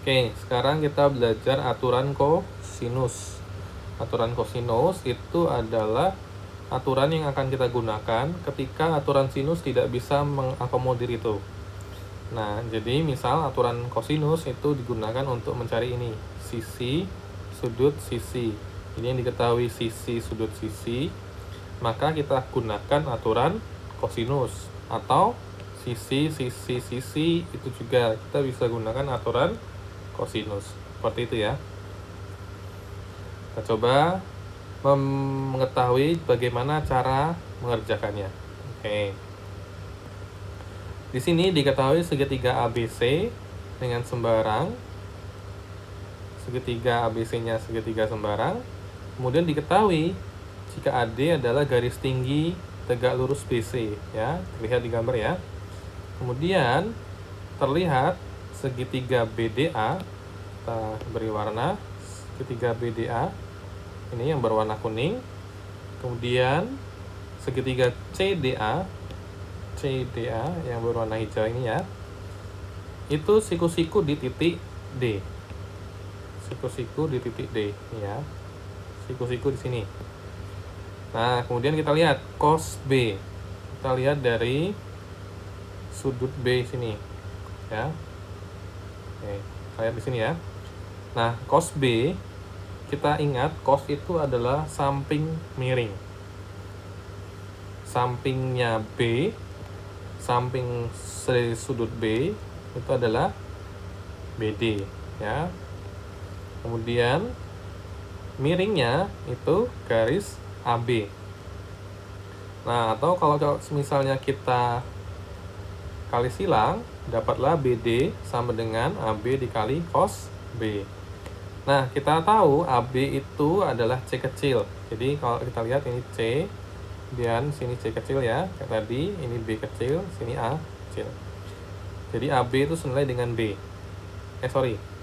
Oke, sekarang kita belajar aturan kosinus. Aturan kosinus itu adalah aturan yang akan kita gunakan ketika aturan sinus tidak bisa mengakomodir itu. Nah, jadi misal aturan kosinus itu digunakan untuk mencari ini, sisi, sudut, sisi. Ini yang diketahui sisi, sudut, sisi, maka kita gunakan aturan kosinus. Atau sisi, sisi, sisi, itu juga kita bisa gunakan aturan kosinus. Seperti itu ya. Kita coba mengetahui bagaimana cara mengerjakannya. Oke. Di sini diketahui segitiga ABC dengan sembarang. Segitiga ABC-nya segitiga sembarang. Kemudian diketahui jika AD adalah garis tinggi tegak lurus BC, ya. Terlihat di gambar ya. Kemudian terlihat segitiga BDA, kita beri warna segitiga BDA ini yang berwarna kuning. Kemudian segitiga CDA yang berwarna hijau ini ya, itu siku-siku di titik D. Siku-siku di titik D ya. Siku-siku di sini. Nah, kemudian kita lihat cos B. Kita lihat dari sudut B sini ya. Oke, kita lihat di sini ya. Nah, cos B, kita ingat cos itu adalah samping miring. Sampingnya B, samping sudut B itu adalah BD ya. Kemudian miringnya itu garis AB. Nah, atau kalau misalnya kita kali silang, dapatlah BD sama dengan AB dikali cos B. Nah, kita tahu AB itu adalah C kecil. Jadi kalau kita lihat ini C, dan sini C kecil ya, kayak tadi, ini B kecil, sini A kecil. Jadi AB itu senilai dengan B.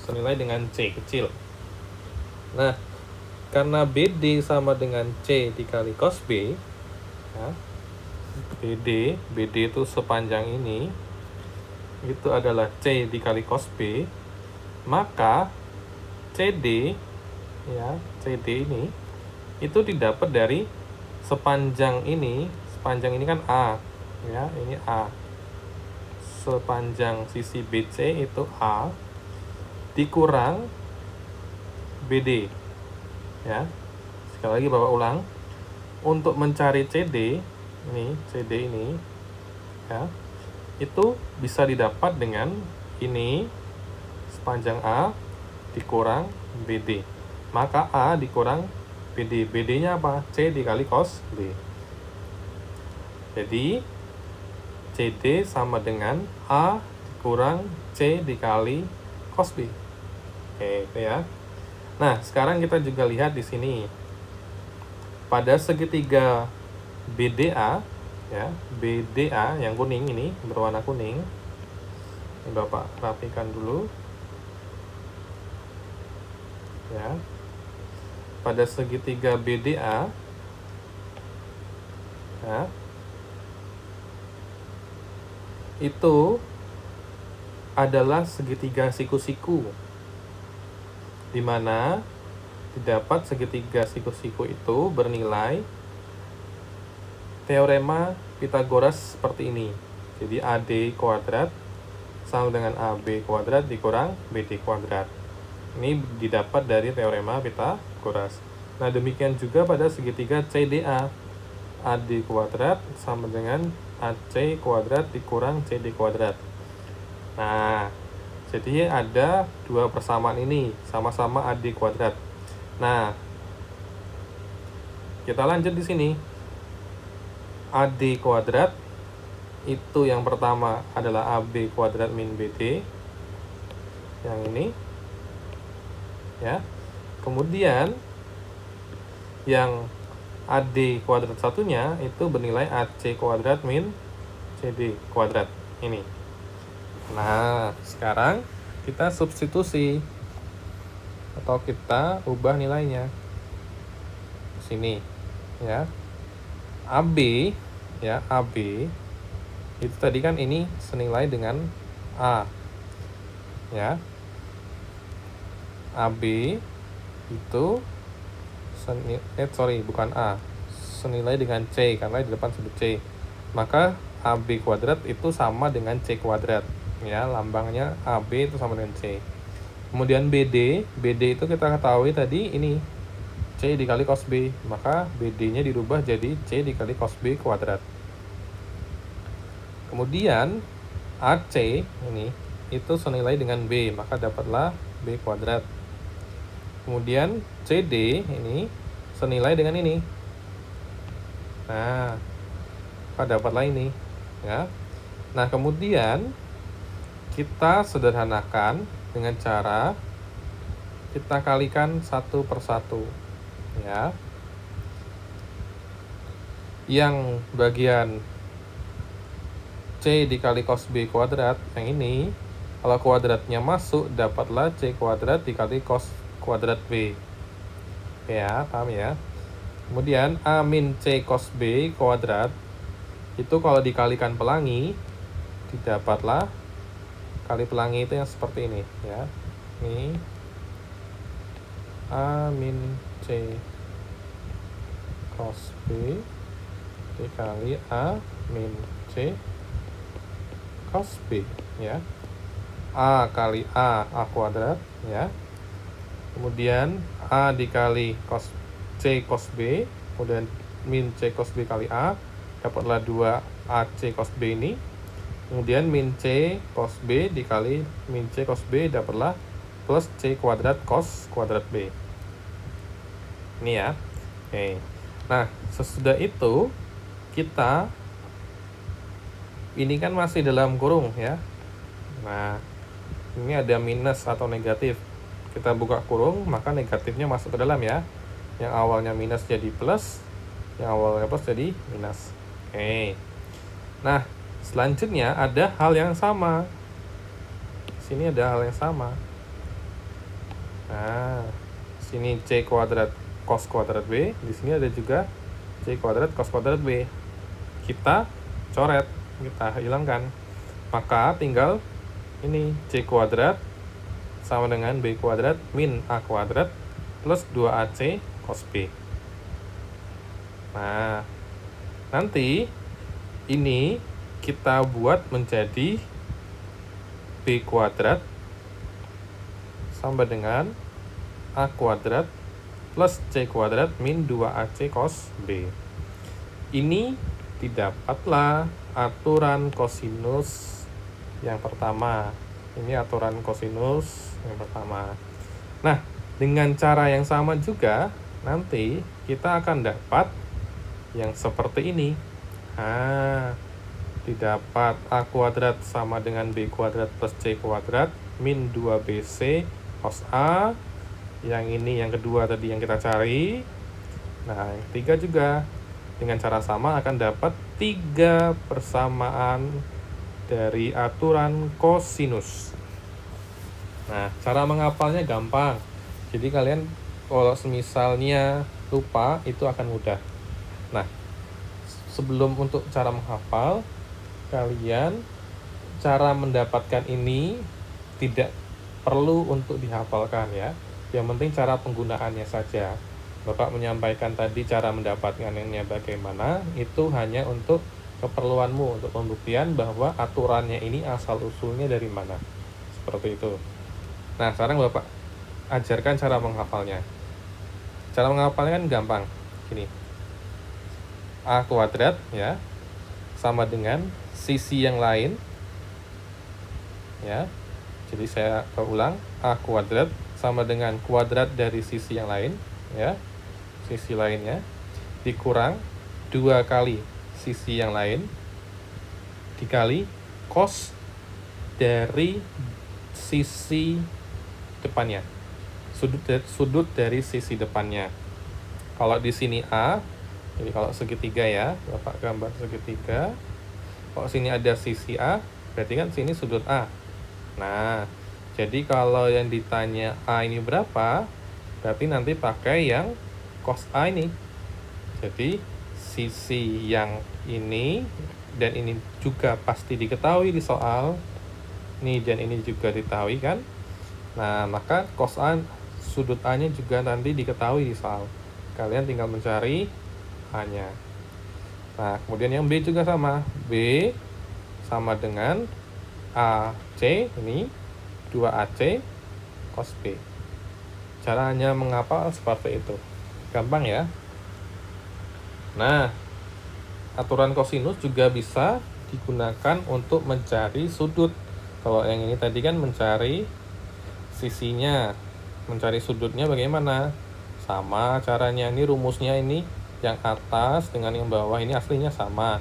Senilai dengan C kecil. Nah, karena BD sama dengan C dikali cos B, ya, BD itu sepanjang ini, itu adalah C dikali cos B, maka CD, ya, CD ini, itu didapat dari sepanjang ini kan A, ya, ini A. Sepanjang sisi BC itu A, dikurang BD. Ya, sekali lagi Bapak ulang, untuk mencari CD ini ya, itu bisa didapat dengan ini sepanjang A dikurang BD, maka A dikurang BD. BD-nya apa? C dikali cos B. Jadi CD sama dengan A dikurang C dikali cos B. Oke, itu ya. Nah, sekarang kita juga lihat di sini. Pada segitiga BDA, ya, BDA yang kuning ini, berwarna kuning. Ini Bapak rapikan dulu. Ya. Pada segitiga BDA, ya, itu adalah segitiga siku-siku, di mana didapat segitiga siku-siku itu bernilai teorema Pythagoras seperti ini. Jadi AD kuadrat sama dengan AB kuadrat dikurang BD kuadrat. Ini didapat dari teorema Pythagoras. Nah, demikian juga pada segitiga CDA. AD kuadrat sama dengan AC kuadrat dikurang CD kuadrat. Nah, jadi ada dua persamaan ini, sama-sama AD kuadrat. Nah, kita lanjut di sini. AD kuadrat itu yang pertama adalah AB kuadrat min BD. Yang ini. Ya. Kemudian yang AD kuadrat satunya itu bernilai AC kuadrat min CD kuadrat. Ini. Nah, sekarang kita substitusi atau kita ubah nilainya. Sini, ya. AB, ya, AB itu tadi kan ini senilai dengan A. Ya. AB itu bukan A, senilai dengan C karena di depan sudut C. Maka AB kuadrat itu sama dengan C kuadrat. Ya, lambangnya AB itu sama dengan C. Kemudian BD itu kita ketahui tadi ini C dikali cos B, maka BD-nya dirubah jadi C dikali cos B kuadrat. Kemudian AC ini itu senilai dengan B, maka dapatlah B kuadrat. Kemudian CD ini senilai dengan ini. Nah, maka dapatlah ini, ya. Nah, kemudian kita sederhanakan dengan cara kita kalikan satu per satu, ya. Yang bagian C dikali cos B kuadrat, yang ini, kalau kuadratnya masuk, dapatlah C kuadrat dikali cos kuadrat B. Ya, paham ya? Kemudian A min C cos B kuadrat, itu kalau dikalikan pelangi, didapatlah kali pelangi itu yang seperti ini, ya. Ini A min C cos B dikali A min C cos B, ya. A kali A kuadrat, ya. Kemudian A dikali cos C cos B, kemudian min C cos B kali A, dapatlah 2AC cos B ini. Kemudian min C cos B dikali min C cos B, dapatlah plus C kuadrat cos kuadrat B. Ini ya. Oke. Nah, sesudah itu kita ini kan masih dalam kurung, ya. Nah, ini ada minus atau negatif. Kita buka kurung, maka negatifnya masuk ke dalam, ya. Yang awalnya minus jadi plus, yang awalnya plus jadi minus. Oke. Nah, selanjutnya ada hal yang sama. Sini ada hal yang sama. Nah, sini C kuadrat cos kuadrat B, di sini ada juga C kuadrat cos kuadrat B. Kita coret, kita hilangkan. Maka tinggal ini C kuadrat sama dengan B kuadrat min A kuadrat plus 2AC cos B. Nah, nanti ini kita buat menjadi B kuadrat sama dengan A kuadrat plus C kuadrat min 2AC cos B. Ini didapatlah aturan kosinus yang pertama. Ini aturan kosinus yang pertama. Nah, dengan cara yang sama juga, nanti kita akan dapat yang seperti ini. Nah, didapat A kuadrat sama dengan B kuadrat plus C kuadrat min 2BC cos A. Yang ini yang kedua tadi yang kita cari. Nah, yang ketiga juga dengan cara sama akan dapat 3 persamaan dari aturan kosinus. Nah, cara menghafalnya gampang. Jadi kalian kalau semisalnya lupa itu akan mudah. Nah, sebelum untuk cara menghafal, kalian cara mendapatkan ini tidak perlu untuk dihafalkan, ya. Yang penting cara penggunaannya saja. Bapak menyampaikan tadi cara mendapatkannya bagaimana, itu hanya untuk keperluanmu, untuk pembuktian bahwa aturannya ini asal-usulnya dari mana. Seperti itu. Nah, sekarang Bapak ajarkan cara menghafalnya. Cara menghafalnya kan gampang. Gini. A kuadrat, ya, sama dengan sisi yang lain. Ya. Jadi saya ulang, A kuadrat sama dengan kuadrat dari sisi yang lain, ya. Sisi lainnya dikurang 2 kali sisi yang lain dikali cos dari sisi depannya, sudut dari sisi depannya. Kalau di sini A, jadi kalau segitiga, ya, Bapak gambar segitiga. Kalau sini ada sisi A, berarti kan sini sudut A. Nah, jadi kalau yang ditanya A ini berapa, berarti nanti pakai yang cos A ini. Jadi sisi yang ini dan ini juga pasti diketahui di soal. Ini dan ini juga diketahui kan. Nah, maka cos A sudut A-nya juga nanti diketahui di soal. Kalian tinggal mencari A-nya. Nah, kemudian yang B juga sama. B sama dengan AC, ini 2AC cos B. Caranya mengapa seperti itu? Gampang ya. Nah, aturan kosinus juga bisa digunakan untuk mencari sudut. Kalau yang ini tadi kan mencari sisinya, mencari sudutnya bagaimana? Sama caranya, ini rumusnya ini yang atas dengan yang bawah ini aslinya sama,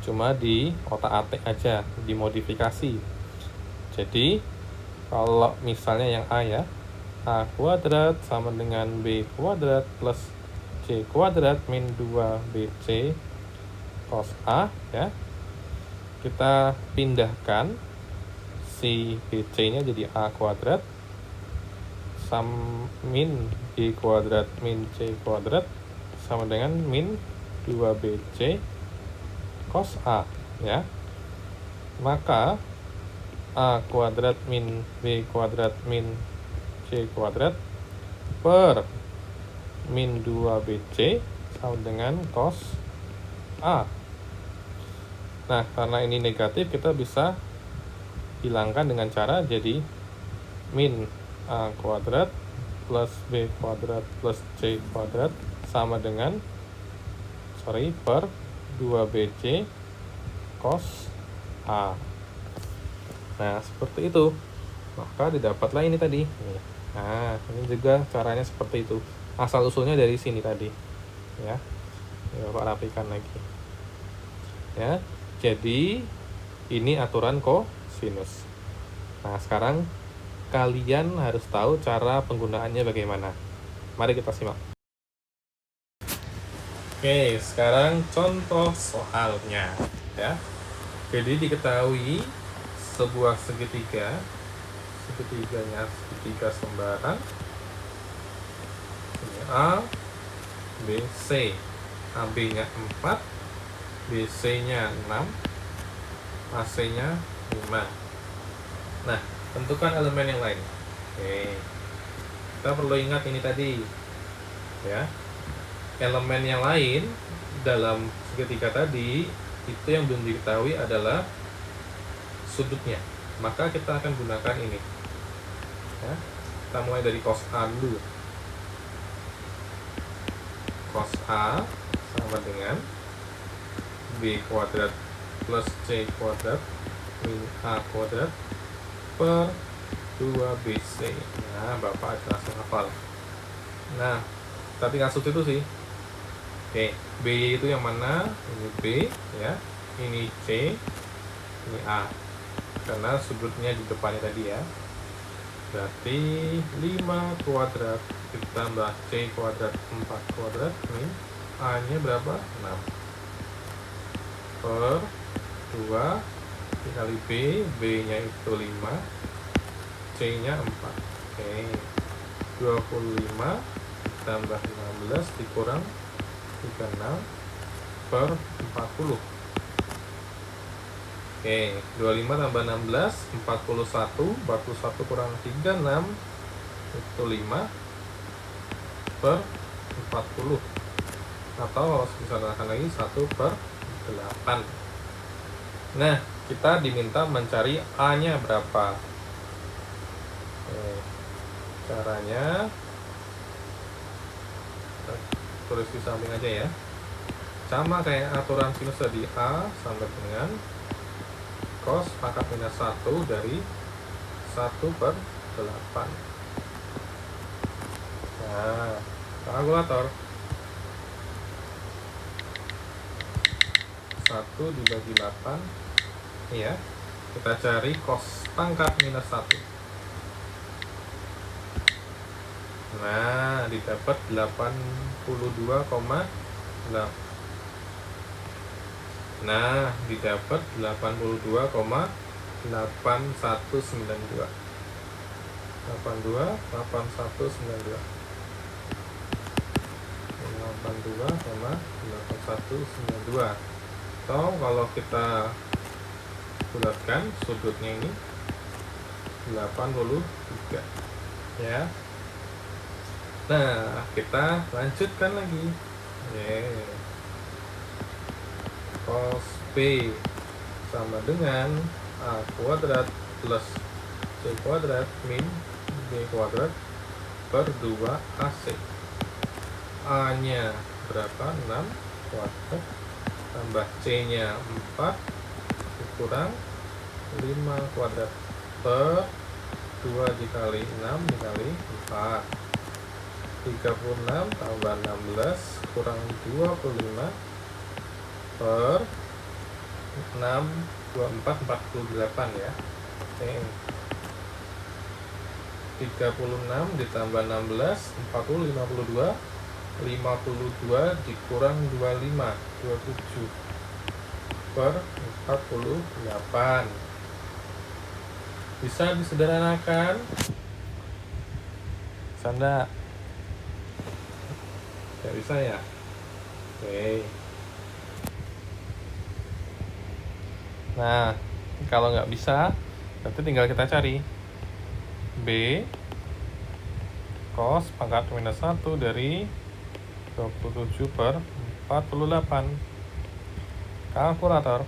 cuma di otak-atik aja, dimodifikasi. Jadi kalau misalnya yang A ya, A kuadrat sama dengan B kuadrat plus C kuadrat min 2BC cos A ya, kita pindahkan si BC nya jadi A kuadrat min B kuadrat min C kuadrat sama dengan min 2BC cos A ya. Maka A kuadrat min B kuadrat min C kuadrat per min 2BC sama dengan cos A. Nah, karena ini negatif, kita bisa hilangkan dengan cara jadi min A kuadrat plus B kuadrat plus C kuadrat sama dengan per 2BC cos A. Nah, seperti itu. Maka didapatlah ini tadi. Nah, ini juga caranya seperti itu. Asal usulnya dari sini tadi. Ya. Bapak rapikan lagi. Ya. Jadi ini aturan kosinus. Nah, sekarang kalian harus tahu cara penggunaannya bagaimana. Mari kita simak. Oke, sekarang contoh soalnya ya. Jadi diketahui sebuah segitiganya segitiga sembarang ini A, B, C. AB-nya 4, BC-nya 6, AC-nya 5. Nah, tentukan elemen yang lain. Oke. Kita perlu ingat ini tadi. Ya. Elemen yang lain dalam segitiga tadi itu yang belum diketahui adalah sudutnya. Maka kita akan gunakan ini. Ya. Kita mulai dari cos A dulu. Cos A sama dengan B kuadrat plus C kuadrat min A kuadrat per 2BC. Nah, Bapak langsung hafal. Nah, kita tinggal substitusi. Oke, B itu yang mana? Ini B ya. Ini C, ini A. Karena sudutnya di depannya tadi ya. Berarti 5 kuadrat ditambah C kuadrat 4 kuadrat min A-nya berapa? 6 per 2 dikali B, B-nya itu 5, C-nya 4. Oke. 25 tambah 16 dikurang 36 per 40. Oke, 25 tambah 16 41 kurang 36 itu 5 per 40. Atau kalau disederhanakan lagi 1 per 8. Nah, kita diminta mencari A-nya berapa. Oke, caranya tulis di samping aja ya. Sama kayak aturan sinus tadi, A sama dengan cos pangkat minus 1 dari 1 per 8. Nah, kalkulator 1 dibagi 8 ya. Kita cari cos pangkat minus 1. Nah, didapat 82,8. Nah, didapat 82,8192. 82,8192. 82,8192. Atau kalau kita bulatkan sudutnya ini 83 ya. Nah, kita lanjutkan lagi. Yeah. Cos B sama dengan A kuadrat plus C kuadrat min B kuadrat per 2AC. A nya berapa? 6 kuadrat tambah C nya 4 kurang 5 kuadrat per 2 dikali 6 dikali 4, 36 tambah 16 kurang 25 per 6, 24, 48 ya. Oke. 36 ditambah 16, 40, 52, 52 dikurang 25, 27 per 48. Bisa disederhanakan? Bisa enggak? Tidak bisa ya? Oke. Nah, kalau nggak bisa, berarti tinggal kita cari B cos pangkat minus 1 dari 27 per 48. Kalkulator.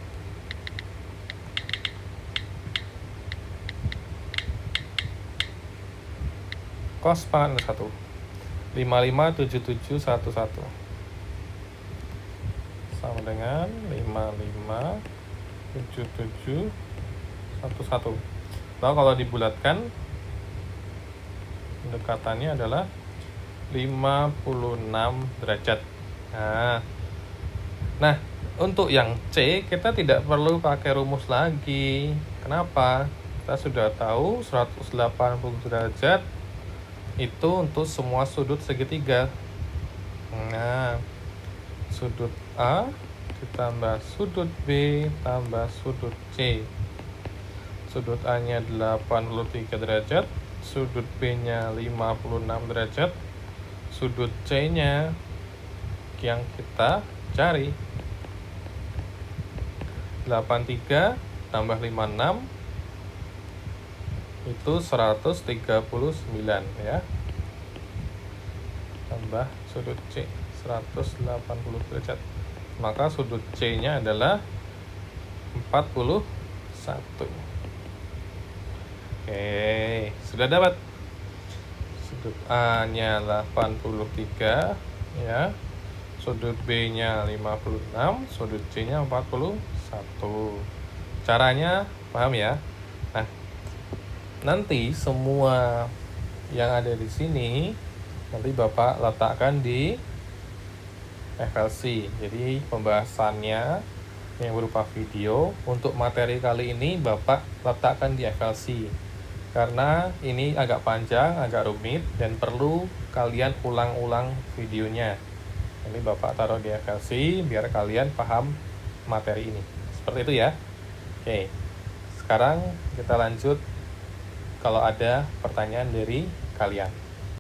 Cos pangkat minus 1. 557711 sama dengan 557711. Lalu kalau dibulatkan, pendekatannya adalah 56 derajat. Nah, untuk yang C kita tidak perlu pakai rumus lagi. Kenapa? Kita sudah tahu 180 derajat itu untuk semua sudut segitiga. Nah, sudut A ditambah sudut B tambah sudut C. Sudut A-nya 83 derajat, sudut B-nya 56 derajat, sudut C-nya yang kita cari 83 tambah 56 itu 139 ya. Tambah sudut C 180 derajat. Maka sudut C-nya adalah 41. Oke, sudah dapat. Sudut A-nya 83 ya. Sudut B-nya 56, sudut C-nya 41. Caranya paham ya? Nah, nanti semua yang ada di sini nanti Bapak letakkan di FLC. Jadi pembahasannya yang berupa video untuk materi kali ini Bapak letakkan di FLC. Karena ini agak panjang, agak rumit dan perlu kalian ulang-ulang videonya. Ini Bapak taruh di FLC biar kalian paham materi ini. Seperti itu ya. Oke. Sekarang kita lanjut kalau ada pertanyaan dari kalian.